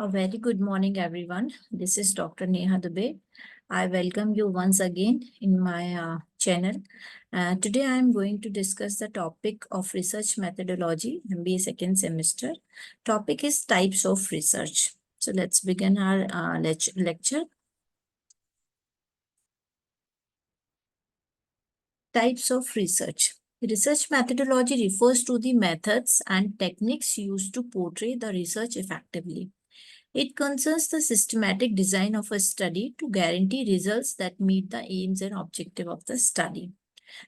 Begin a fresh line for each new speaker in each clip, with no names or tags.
A very good morning, everyone. This is Dr. Neha Dubey. I welcome you once again in my channel. Today, I am going to discuss the topic of research methodology, MBA second semester. Topic is types of research. So let's begin our lecture. Types of research. Research methodology refers to the methods and techniques used to portray the research effectively. It concerns the systematic design of a study to guarantee results that meet the aims and objective of the study.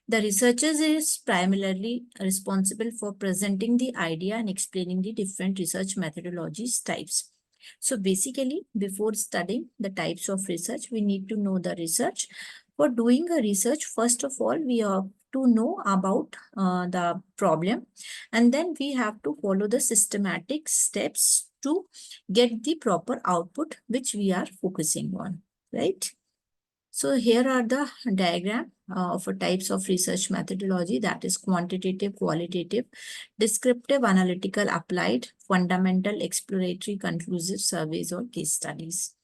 The researcher is primarily responsible for presenting the idea and explaining the different research methodologies types. So basically, before studying the types of research, we need to know the research. For doing a research, first of all, we have to know about the problem, and then we have to follow the systematic steps to get the proper output which we are focusing on, right? So here are the diagram of types of research methodology, that is quantitative, qualitative, descriptive, analytical, applied, fundamental, exploratory, conclusive, surveys or case studies.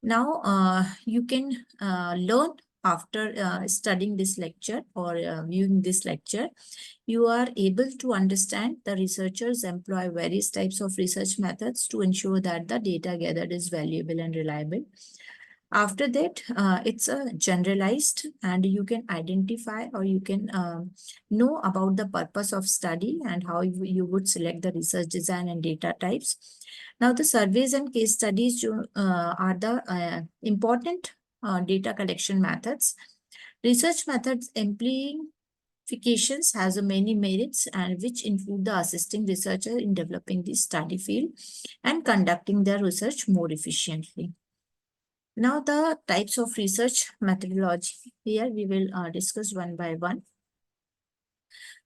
Now you can learn after studying this lecture or viewing this lecture. You are able to understand the researchers employ various types of research methods to ensure that the data gathered is valuable and reliable. After that, it's a generalized, and you can identify or you can know about the purpose of study and how you would select the research design and data types. Now, the surveys and case studies are the important data collection methods. Research methods amplifications has many merits, and which include the assisting researcher in developing the study field and conducting their research more efficiently. Now, the types of research methodology. Here we will discuss one by one.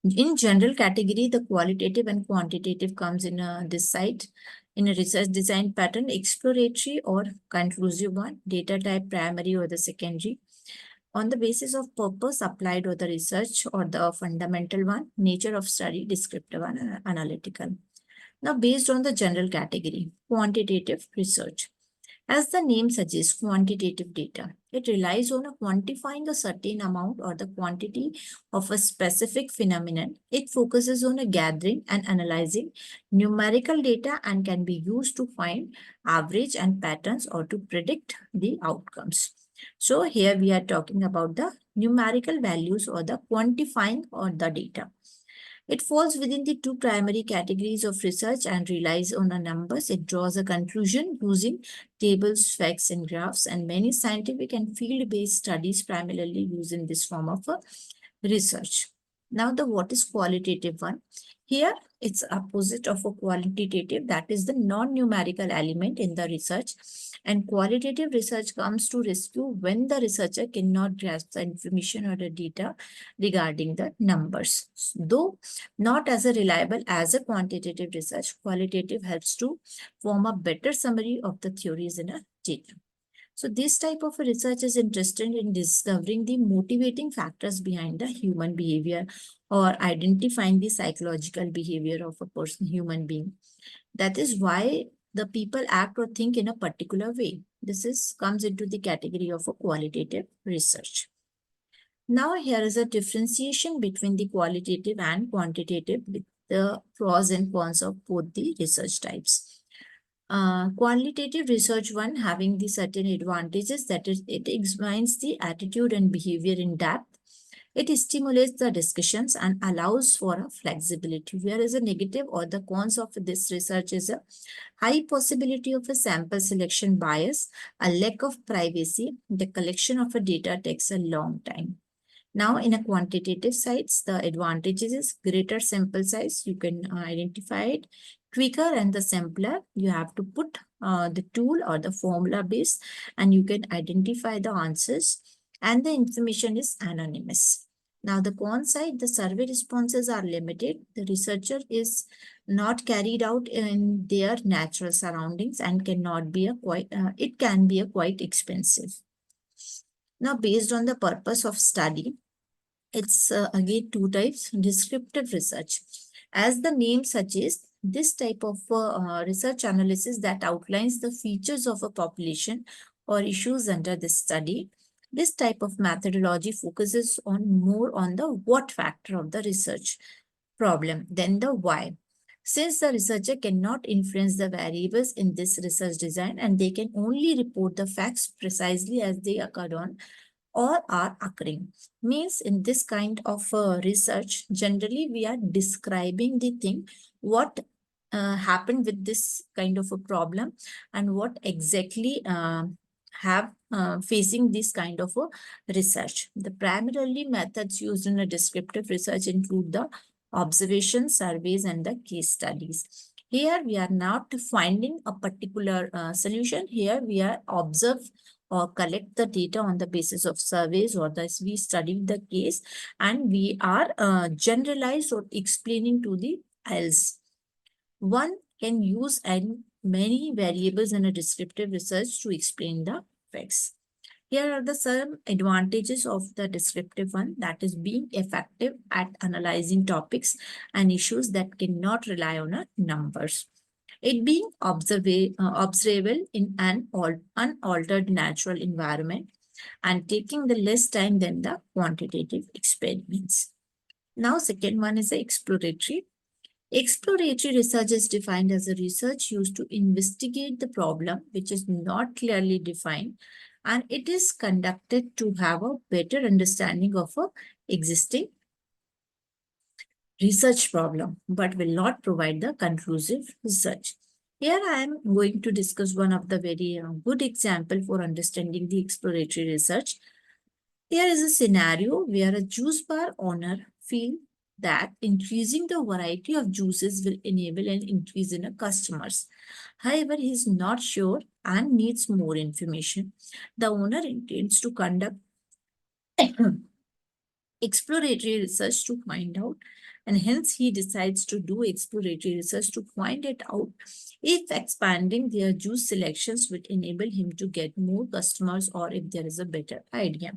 In general category, the qualitative and quantitative comes in this side. In a research design pattern, exploratory or conclusive one, data type primary or the secondary. On the basis of purpose, applied or the research or the fundamental one, nature of study, descriptive and analytical. Now, based on the general category, quantitative research. As the name suggests, quantitative data. It relies on quantifying a certain amount or the quantity of a specific phenomenon. It focuses on gathering and analyzing numerical data and can be used to find average and patterns or to predict the outcomes. So here we are talking about the numerical values or the quantifying or the data. It falls within the two primary categories of research and relies on the numbers. It draws a conclusion using tables, facts, and graphs, and many scientific and field-based studies primarily use in this form of research. Now, what is qualitative one? Here, it's opposite of a quantitative, that is the non-numerical element in the research. And qualitative research comes to rescue when the researcher cannot grasp the information or the data regarding the numbers. Though not as reliable as a quantitative research, qualitative helps to form a better summary of the theories in a data. So this type of research is interested in discovering the motivating factors behind the human behavior or identifying the psychological behavior of a human being. That is why the people act or think in a particular way. This comes into the category of a qualitative research. Now here is a differentiation between the qualitative and quantitative with the pros and cons of both the research types. Qualitative research one having the certain advantages, that is, it examines the attitude and behavior in depth. It stimulates the discussions and allows for a flexibility. Whereas a negative or the cons of this research is a high possibility of a sample selection bias, a lack of privacy, the collection of a data takes a long time. Now, in a quantitative sites, the advantages is greater sample size. You can identify it quicker and the simpler. You have to put the tool or the formula base and you can identify the answers, and the information is anonymous. Now, the con side, the survey responses are limited. The researcher is not carried out in their natural surroundings and cannot be it can be quite expensive. Now, based on the purpose of study, it's again two types. Descriptive research. As the name suggests, This type of research analysis that outlines the features of a population or issues under this study. This type of methodology focuses on more on the what factor of the research problem than the why. Since the researcher cannot influence the variables in this research design and they can only report the facts precisely as they occurred on or are occurring. Means in this kind of research, generally we are describing the thing, what happened with this kind of a problem and what exactly have facing this kind of a research. The primarily methods used in a descriptive research include the observations, surveys, and the case studies. Here we are not finding a particular solution. Here we are observe or collect the data on the basis of surveys or this we study the case and we are generalize or explaining to the else. One can use many variables in a descriptive research to explain the facts. Here are the some advantages of the descriptive one, that is being effective at analyzing topics and issues that cannot rely on numbers. It being observable in an unaltered natural environment and taking the less time than the quantitative experiments. Now, second one is the exploratory. Exploratory research is defined as a research used to investigate the problem which is not clearly defined, and it is conducted to have a better understanding of a existing research problem, but will not provide the conclusive research. Here I am going to discuss one of the very good example for understanding the exploratory research. Here is a scenario where a juice bar owner feels that increasing the variety of juices will enable an increase in customers. However, he is not sure and needs more information. The owner intends to conduct exploratory research to find out, and hence he decides to do exploratory research to find it out if expanding their juice selections would enable him to get more customers or if there is a better idea.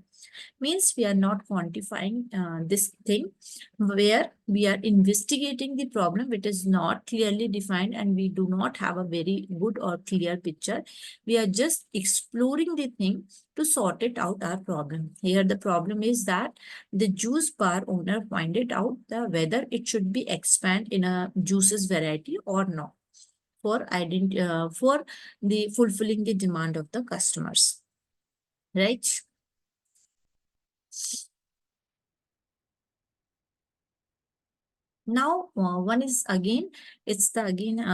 Means we are not quantifying this thing where we are investigating the problem. It is not clearly defined and we do not have a very good or clear picture. We are just exploring the thing to sort it out our problem. Here the problem is that the juice bar owner find it out whether it should be expand in a juices variety or not for the fulfilling the demand of the customers, right? Now, one is again, it's the again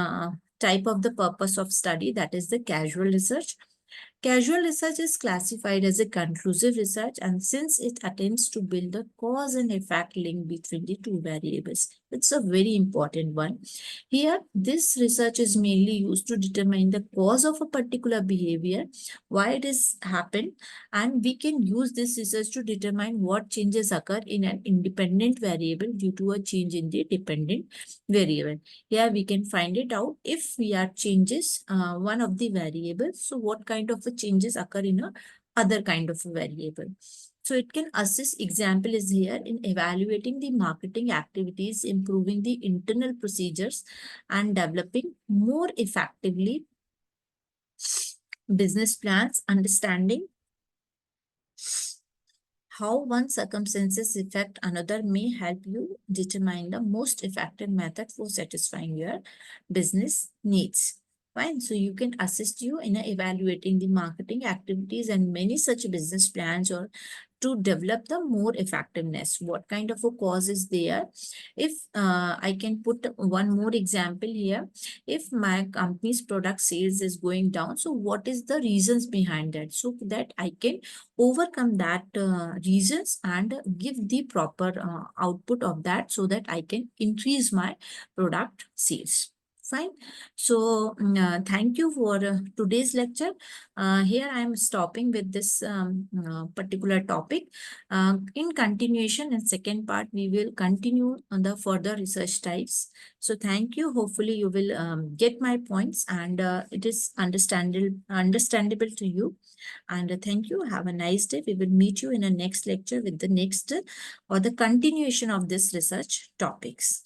type of the purpose of study, that is the casual research. Casual research is classified as a conclusive research, and since it attempts to build a cause and effect link between the two variables, it's a very important one. Here, this research is mainly used to determine the cause of a particular behavior, why it is happened, and we can use this research to determine what changes occur in an independent variable due to a change in the dependent variable. Here we can find it out if we are changes one of the variables. So what kind of changes occur in a other kind of a variable. So it can assist, example is here, in evaluating the marketing activities, improving the internal procedures, and developing more effectively business plans. Understanding how one circumstances affect another may help you determine the most effective method for satisfying your business needs. Fine. So you can assist you in evaluating the marketing activities and many such business plans or to develop the more effectiveness. What kind of a cause is there? If I can put one more example here, if my company's product sales is going down, so what is the reasons behind that? So that I can overcome that reasons and give the proper output of that so that I can increase my product sales. Fine. So thank you for today's lecture. Here I am stopping with this particular topic. In continuation and second part, we will continue on the further research types. So thank you. Hopefully you will get my points and it is understandable to you. And thank you. Have a nice day. We will meet you in a next lecture with the next or the continuation of this research topics.